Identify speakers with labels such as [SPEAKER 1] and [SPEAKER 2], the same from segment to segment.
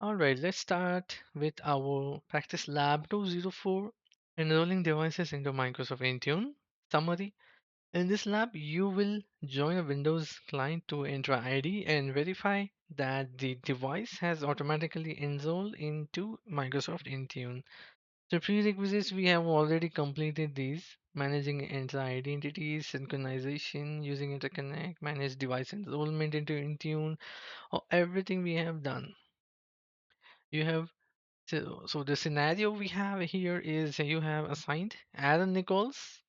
[SPEAKER 1] All right, let's start with our practice lab 204, enrolling devices into Microsoft Intune. Summary. In this lab, you will join a Windows client to enter ID and verify that the device has automatically enrolled into Microsoft Intune. So prerequisites, we have already completed these: managing enter identities, synchronization, using interconnect, manage device enrollment into Intune, or everything we have done. You have so the scenario we have here is you have assigned Aaron Nichols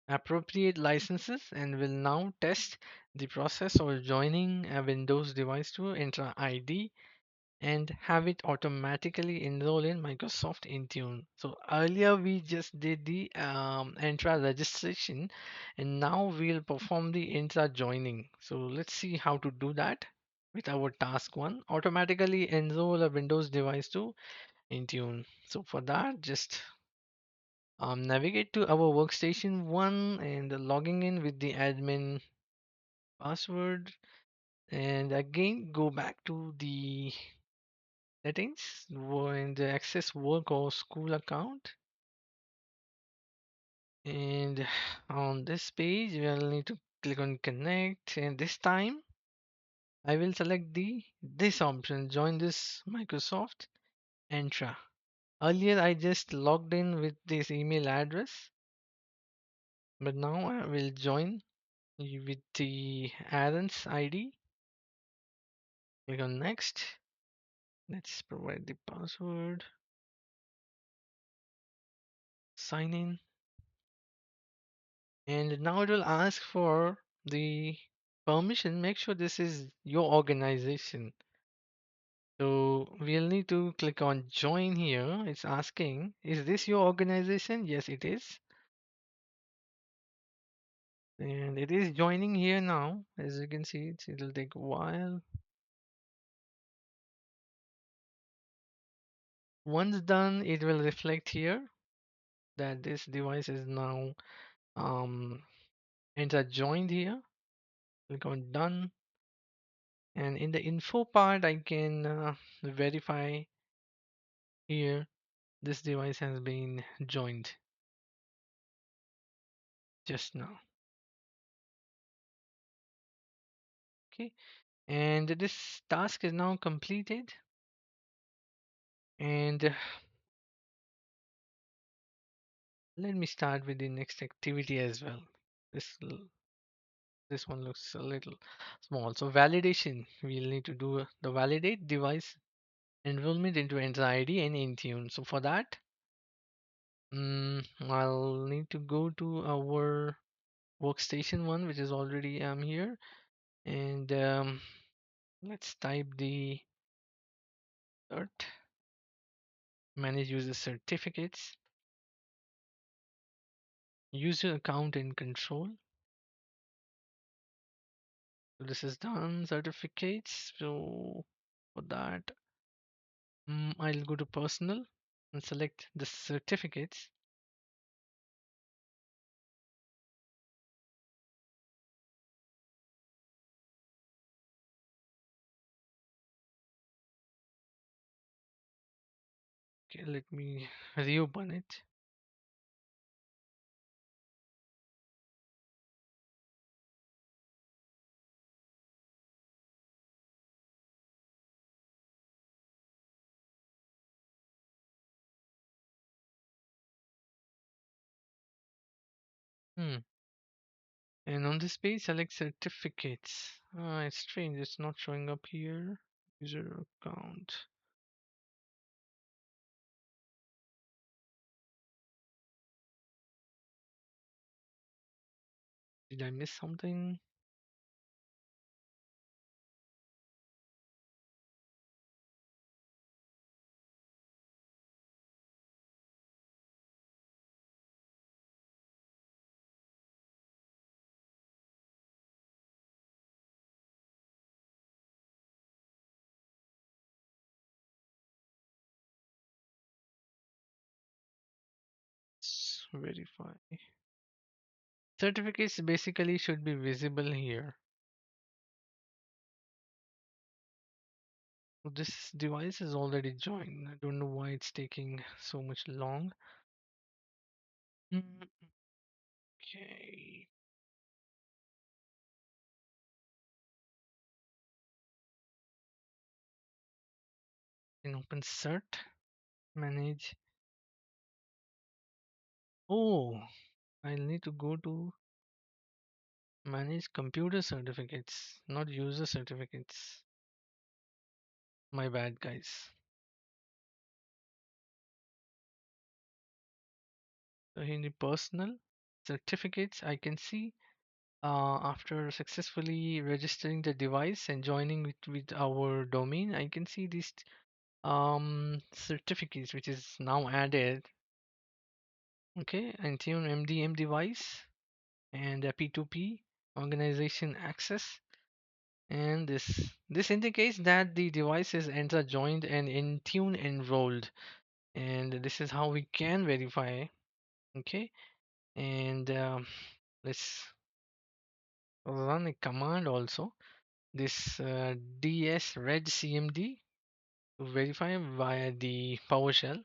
[SPEAKER 1] appropriate licenses and will now test the process of joining a Windows device to enter ID and have it automatically enroll in Microsoft Intune. So earlier we just did the intra registration, and now we'll perform the intra joining. So let's see how to do that with our task one: automatically enroll a Windows device to Intune. So for that, just navigate to our workstation one and logging in with the admin password, and again go back to the settings and access work or school account, and on this page we'll need to click on connect, and this time I will select the this option, join this Microsoft Entra. Earlier I just logged in with this email address, but now I will join with the Aaron's ID. Click on next. Let's provide the password, sign in, and now it will ask for the permission. Make sure this is your organization. So we'll need to click on join here. It's asking, is this your organization? Yes, it is. And it is joining here now. As you can see, it'll take a while. Once done, it will reflect here that this device is now enter joined here. Click on done. And in the info part, I can verify here this device has been joined just now. Okay, and this task is now completed. And let me start with the next activity as well. This one looks a little small. So validation, we'll need to do the validate device enrollment into Enter ID and Intune. So for that, I'll need to go to our workstation one, which is already here, and let's type the cert manage user certificates, user account and control. So this is done, certificates. So for that, I'll go to personal and select the certificates. Okay, let me reopen it. Hmm. And on this page, select certificates. It's strange, it's not showing up here. User account. Did I miss something? Let's verify. Certificates basically should be visible here. So this device is already joined. I don't know why it's taking so much long. Mm, okay. Can open cert, manage. Oh, I'll need to go to manage computer certificates, not user certificates. My bad, guys. So in the personal certificates, I can see after successfully registering the device and joining with our domain, I can see these certificates which is now added. Okay, Intune MDM device and P2P organization access. And this indicates that the device is enter joined and Intune enrolled. And this is how we can verify. Okay, and let's run a command also. This ds reg cmd to verify via the PowerShell.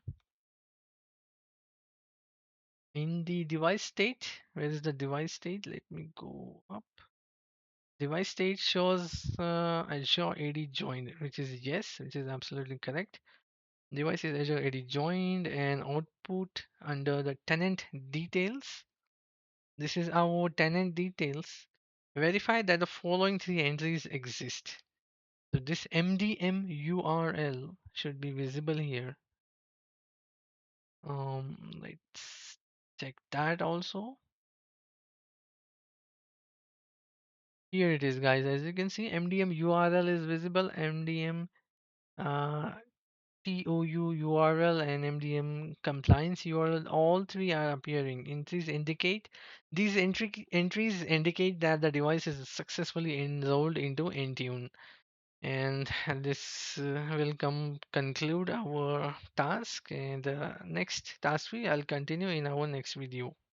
[SPEAKER 1] In the device state, where is the device state? Let me go up. Device state shows Azure AD joined, which is yes, which is absolutely correct. Device is Azure AD joined and output under the tenant details. This is our tenant details. Verify that the following three entries exist. So this MDM URL should be visible here. Let's check that also. Here it is, guys. As you can see, MDM URL is visible. MDM uh, TOU URL and MDM compliance URL, all three are appearing. Entries indicate that the device is successfully enrolled into Intune. And this will conclude our task. And next task I'll continue in our next video.